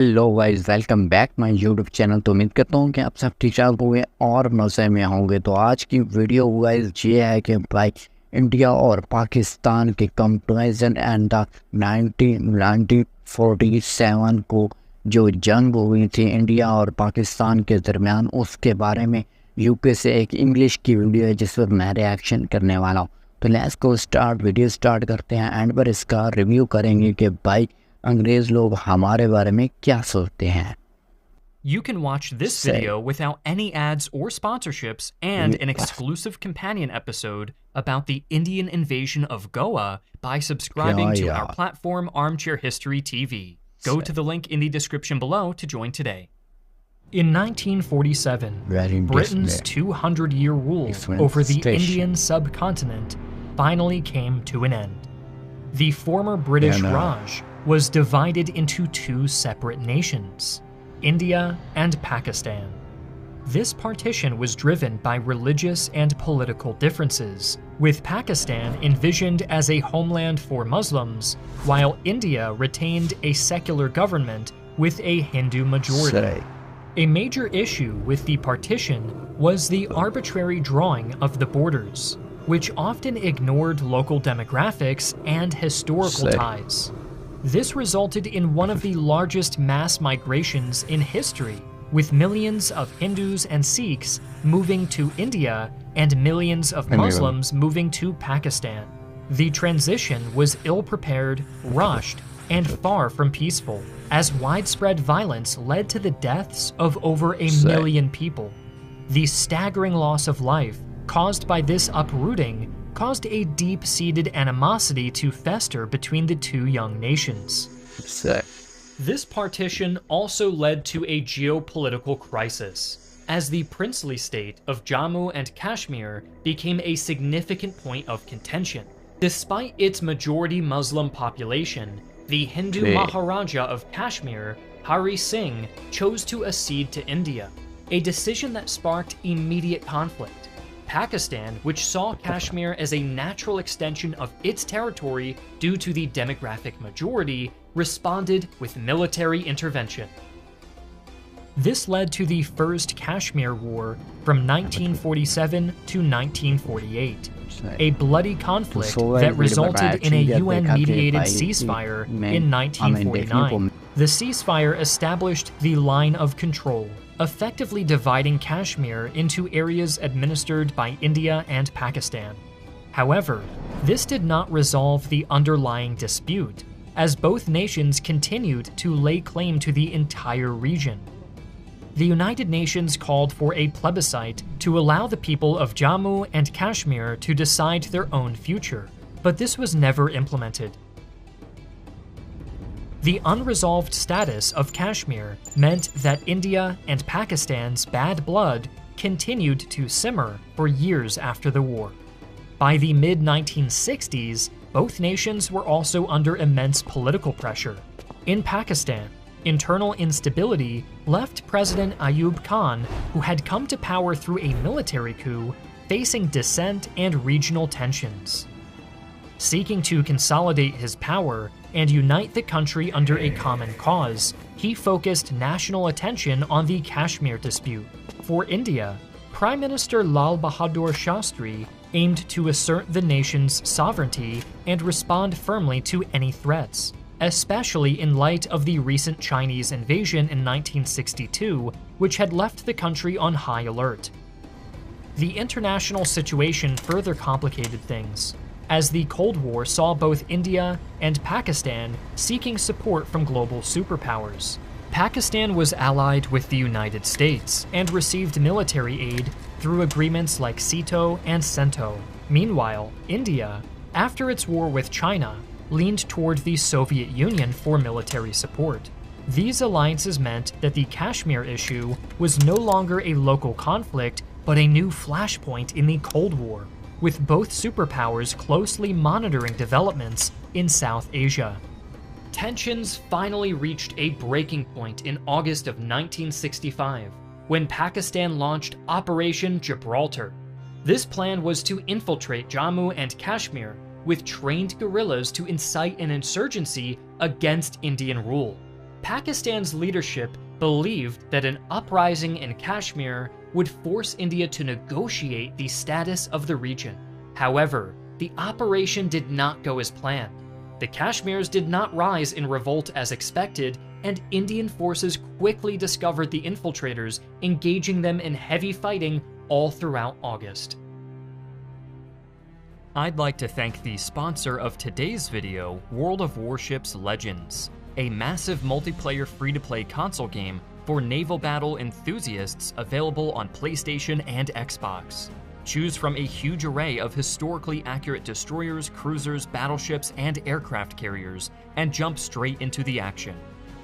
Hello guys, welcome back my YouTube channel. तो उम्मीद करता हूँ कि आप सब ठीक ठाक होंगे और मज़े में होंगे। तो आज की वीडियो गाइस ये है कि भाई इंडिया और पाकिस्तान के कंपैरिजन एंड द 1947 को जो जंग हुई थी इंडिया और पाकिस्तान के दरमियान, उसके बारे में यूपी से एक इंग्लिश की वीडियो है जिस पर मैं रिएक्शन करने वाला हूँ। तो let's go start, video start करते हैं। एंड पर इसका रिव्यू करेंगे कि भाई अंग्रेज लोग हमारे बारे में क्या सोचते हैं। You can watch this video without any ads or sponsorships and an exclusive companion episode about the Indian invasion of Goa by subscribing to our platform Armchair History TV. Go to the link in the description below to join today. In 1947, Britain's 200-year rule over the Indian subcontinent finally came to an end. The former British Raj was divided into two separate nations, India and Pakistan. This partition was driven by religious and political differences, with Pakistan envisioned as a homeland for Muslims, while India retained a secular government with a Hindu majority. A major issue with the partition was the arbitrary drawing of the borders, which often ignored local demographics and historical ties. This resulted in one of the largest mass migrations in history, with millions of Hindus and Sikhs moving to India and millions of Muslims moving to Pakistan. The transition was ill-prepared, rushed, and far from peaceful, as widespread violence led to the deaths of over a million people. The staggering loss of life caused by this uprooting caused a deep-seated animosity to fester between the two young nations. This partition also led to a geopolitical crisis, as the princely state of Jammu and Kashmir became a significant point of contention. Despite its majority Muslim population, the Hindu Maharaja of Kashmir, Hari Singh, chose to accede to India, a decision that sparked immediate conflict. Pakistan, which saw Kashmir as a natural extension of its territory due to the demographic majority, responded with military intervention. This led to the First Kashmir War from 1947 to 1948, a bloody conflict that resulted in a UN-mediated ceasefire in 1949. The ceasefire established the line of control, effectively dividing Kashmir into areas administered by India and Pakistan. However, this did not resolve the underlying dispute, as both nations continued to lay claim to the entire region. The United Nations called for a plebiscite to allow the people of Jammu and Kashmir to decide their own future, but this was never implemented. The unresolved status of Kashmir meant that India and Pakistan's bad blood continued to simmer for years after the war. By the mid-1960s, both nations were also under immense political pressure. In Pakistan, internal instability left President Ayub Khan, who had come to power through a military coup, facing dissent and regional tensions. Seeking to consolidate his power and unite the country under a common cause, he focused national attention on the Kashmir dispute. For India, Prime Minister Lal Bahadur Shastri aimed to assert the nation's sovereignty and respond firmly to any threats, especially in light of the recent Chinese invasion in 1962, which had left the country on high alert. The international situation further complicated things, as the Cold War saw both India and Pakistan seeking support from global superpowers. Pakistan was allied with the United States and received military aid through agreements like SEATO and CENTO. Meanwhile, India, after its war with China, leaned toward the Soviet Union for military support. These alliances meant that the Kashmir issue was no longer a local conflict, but a new flashpoint in the Cold War, with both superpowers closely monitoring developments in South Asia. Tensions finally reached a breaking point in August of 1965, when Pakistan launched Operation Gibraltar. This plan was to infiltrate Jammu and Kashmir with trained guerrillas to incite an insurgency against Indian rule. Pakistan's leadership believed that an uprising in Kashmir would force India to negotiate the status of the region. However, the operation did not go as planned. The Kashmirs did not rise in revolt as expected, and Indian forces quickly discovered the infiltrators, engaging them in heavy fighting all throughout August. I'd like to thank the sponsor of today's video, World of Warships Legends, a massive multiplayer free-to-play console game for naval battle enthusiasts available on PlayStation and Xbox. Choose from a huge array of historically accurate destroyers, cruisers, battleships, and aircraft carriers, and jump straight into the action.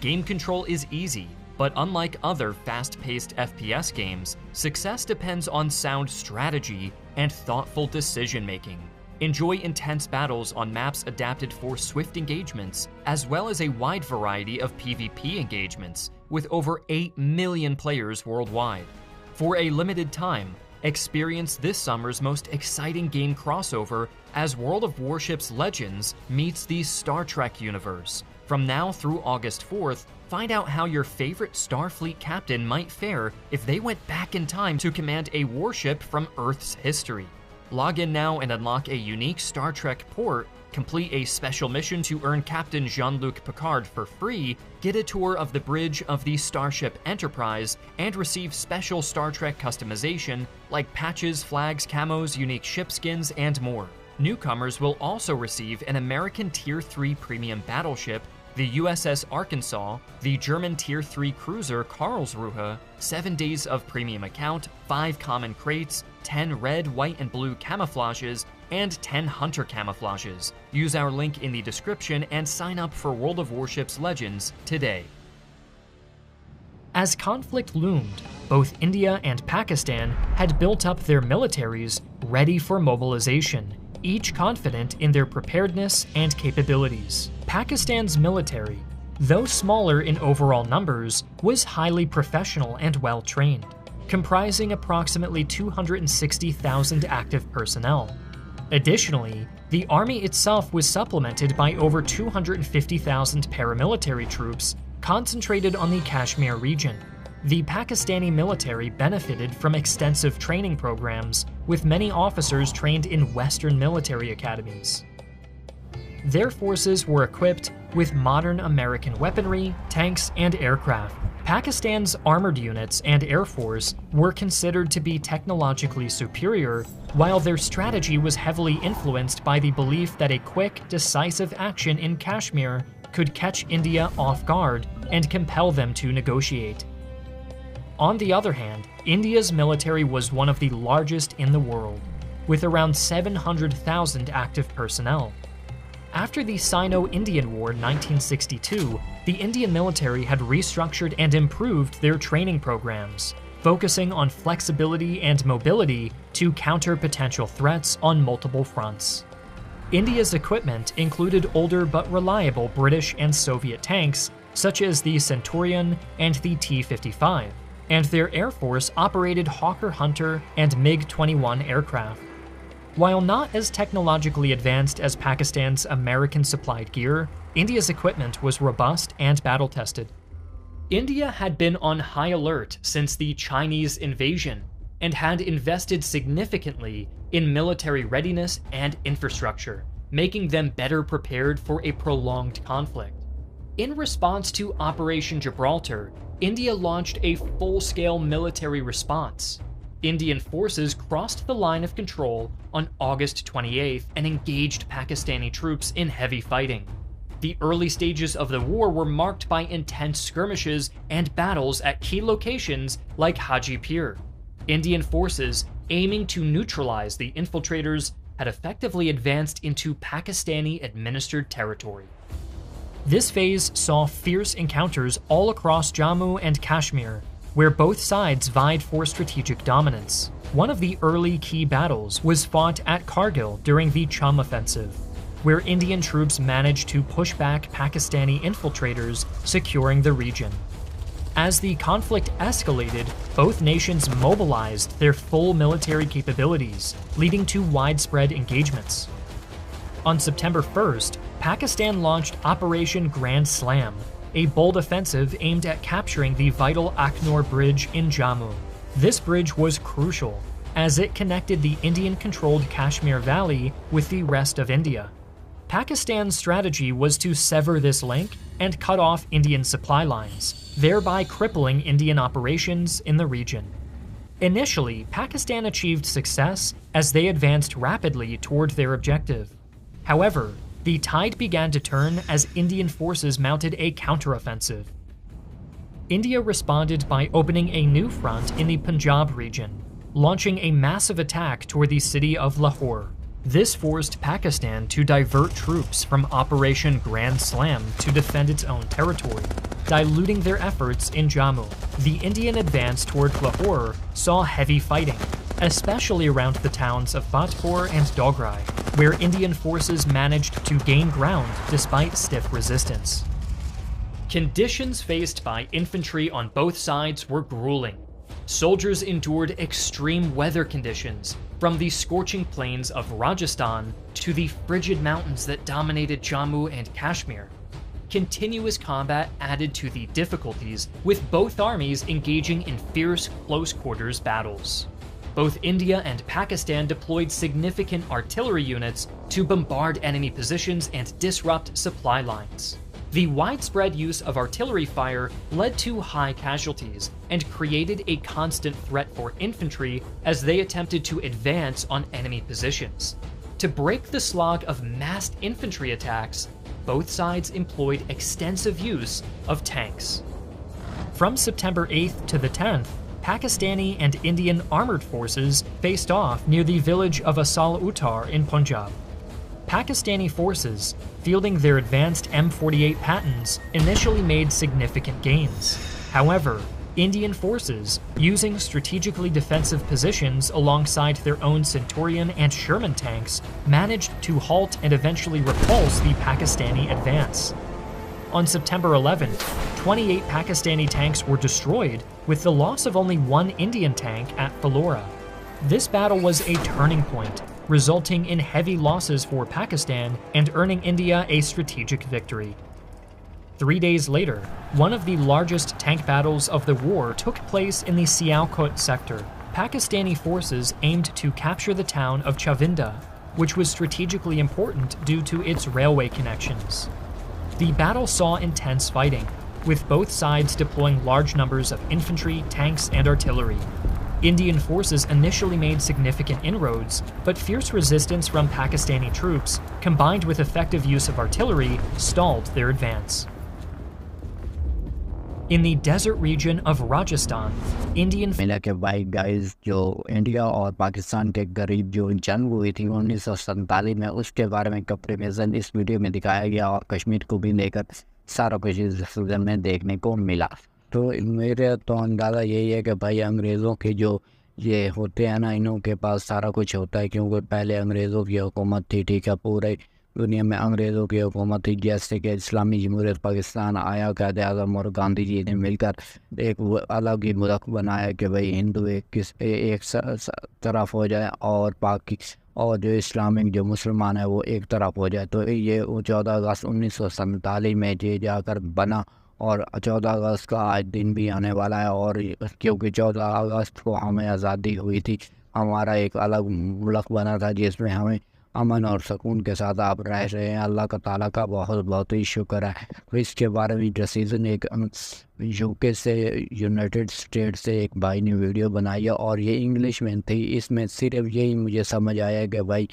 Game control is easy, but unlike other fast-paced FPS games, success depends on sound strategy and thoughtful decision-making. Enjoy intense battles on maps adapted for swift engagements, as well as a wide variety of PvP engagements, with over 8 million players worldwide. For a limited time, experience this summer's most exciting game crossover as World of Warships Legends meets the Star Trek universe. From now through August 4th, find out how your favorite Starfleet captain might fare if they went back in time to command a warship from Earth's history. Log in now and unlock a unique Star Trek port, complete a special mission to earn Captain Jean-Luc Picard for free, get a tour of the bridge of the Starship Enterprise, and receive special Star Trek customization like patches, flags, camos, unique ship skins, and more. Newcomers will also receive an American Tier 3 premium battleship, the USS Arkansas, the German Tier 3 cruiser Karlsruhe, 7 days of premium account, 5 common crates, 10 red, white, and blue camouflages, and 10 hunter camouflages. Use our link in the description and sign up for World of Warships Legends today. As conflict loomed, both India and Pakistan had built up their militaries ready for mobilization, each confident in their preparedness and capabilities. Pakistan's military, though smaller in overall numbers, was highly professional and well-trained, comprising approximately 260,000 active personnel. Additionally, the army itself was supplemented by over 250,000 paramilitary troops concentrated on the Kashmir region. The Pakistani military benefited from extensive training programs, with many officers trained in Western military academies. Their forces were equipped with modern American weaponry, tanks, and aircraft. Pakistan's armored units and air force were considered to be technologically superior, while their strategy was heavily influenced by the belief that a quick, decisive action in Kashmir could catch India off guard and compel them to negotiate. On the other hand, India's military was one of the largest in the world, with around 700,000 active personnel. After the Sino-Indian War in 1962, the Indian military had restructured and improved their training programs, focusing on flexibility and mobility to counter potential threats on multiple fronts. India's equipment included older but reliable British and Soviet tanks, such as the Centurion and the T-55, and their air force operated Hawker Hunter and MiG-21 aircraft. While not as technologically advanced as Pakistan's American-supplied gear, India's equipment was robust and battle-tested. India had been on high alert since the Chinese invasion and had invested significantly in military readiness and infrastructure, making them better prepared for a prolonged conflict. In response to Operation Gibraltar, India launched a full-scale military response. Indian forces crossed the line of control on August 28th and engaged Pakistani troops in heavy fighting. The early stages of the war were marked by intense skirmishes and battles at key locations like Hajipur. Indian forces, aiming to neutralize the infiltrators, had effectively advanced into Pakistani-administered territory. This phase saw fierce encounters all across Jammu and Kashmir, where both sides vied for strategic dominance. One of the early key battles was fought at Kargil during the Chum Offensive, where Indian troops managed to push back Pakistani infiltrators, securing the region. As the conflict escalated, both nations mobilized their full military capabilities, leading to widespread engagements. On September 1st, Pakistan launched Operation Grand Slam, a bold offensive aimed at capturing the vital Aknor Bridge in Jammu. This bridge was crucial, as it connected the Indian-controlled Kashmir Valley with the rest of India. Pakistan's strategy was to sever this link and cut off Indian supply lines, thereby crippling Indian operations in the region. Initially, Pakistan achieved success as they advanced rapidly toward their objective. However, the tide began to turn as Indian forces mounted a counteroffensive. India responded by opening a new front in the Punjab region, launching a massive attack toward the city of Lahore. This forced Pakistan to divert troops from Operation Grand Slam to defend its own territory, diluting their efforts in Jammu. The Indian advance toward Lahore saw heavy fighting, especially around the towns of Fatpur and Dograi, where Indian forces managed to gain ground despite stiff resistance. Conditions faced by infantry on both sides were grueling. Soldiers endured extreme weather conditions, from the scorching plains of Rajasthan to the frigid mountains that dominated Jammu and Kashmir. Continuous combat added to the difficulties, with both armies engaging in fierce close-quarters battles. Both India and Pakistan deployed significant artillery units to bombard enemy positions and disrupt supply lines. The widespread use of artillery fire led to high casualties and created a constant threat for infantry as they attempted to advance on enemy positions. To break the slog of massed infantry attacks, both sides employed extensive use of tanks. From September 8th to the 10th, Pakistani and Indian armored forces faced off near the village of Asal Uttar in Punjab. Pakistani forces, fielding their advanced M48 Pattons, initially made significant gains. However, Indian forces, using strategically defensive positions alongside their own Centurion and Sherman tanks, managed to halt and eventually repulse the Pakistani advance. On September 11th, 28 Pakistani tanks were destroyed, with the loss of only one Indian tank at Philora. This battle was a turning point, resulting in heavy losses for Pakistan and earning India a strategic victory. 3 days later, one of the largest tank battles of the war took place in the Sialkot sector. Pakistani forces aimed to capture the town of Chavinda, which was strategically important due to its railway connections. The battle saw intense fighting, with both sides deploying large numbers of infantry, tanks, and artillery. Indian forces initially made significant inroads, but fierce resistance from Pakistani troops, combined with effective use of artillery, stalled their advance. In the desert region of Rajasthan, Indian मिला कि भाई guys जो India और पाकिस्तान के करीब जो जंग हुई थी 1947 में, उसके बारे में कंपैरिजन इस वीडियो में दिखाया गया और कश्मीर को भी लेकर सारा कुछ इस सीजन में देखने को मिला। तो मेरे तो अंदाज़ा यही है कि भाई अंग्रेज़ों के जो ये होते हैं ना, इन्हों के पास सारा कुछ होता है, क्योंकि पहले अंग्रेज़ों की हुकूमत थी, ठीक है, पूरे दुनिया में अंग्रेज़ों की हुकूमत थी। जैसे कि इस्लामी जमहूरियत पाकिस्तान आया, कायदे आज़म और गांधी जी ने मिलकर एक अलग ही मुल्क बनाया कि भाई हिंदू एक तरफ हो जाए और और जो इस्लामिक जो मुसलमान है वो एक तरफ हो जाए। तो ये 14 अगस्त 1947 में ये जाकर बना और 14 अगस्त का आज दिन भी आने वाला है। और क्योंकि 14 अगस्त को हमें आज़ादी हुई थी, हमारा एक अलग मुल्क बना था जिसमें हमें अमन और सुकून के साथ आप रह रहे हैं। अल्लाह का ताला का बहुत बहुत ही शुक्र है। तो इसके बारे में डिसीजन एक यूके से, यूनाइटेड स्टेट से एक भाई ने वीडियो बनाई है और ये इंग्लिश में थी। इसमें सिर्फ यही मुझे समझ आया कि भाई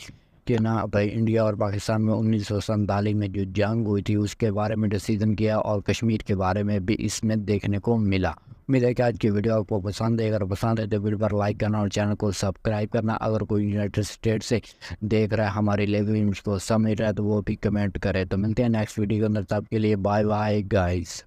इंडिया और पाकिस्तान में 1947 में जो जंग हुई थी उसके बारे में डिसीजन किया और कश्मीर के बारे में भी इसमें देखने को मिला। उम्मीद है कि आज की वीडियो आपको पसंद है। अगर पसंद है तो वीडियो पर लाइक करना और चैनल को सब्सक्राइब करना। अगर कोई यूनाइटेड स्टेट से देख रहा है, हमारी लैंग्वेज को समझ रहा है, तो वो भी कमेंट करे। तो मिलते हैं नेक्स्ट वीडियो के अंदर, तब के लिए बाय बाय गाइस।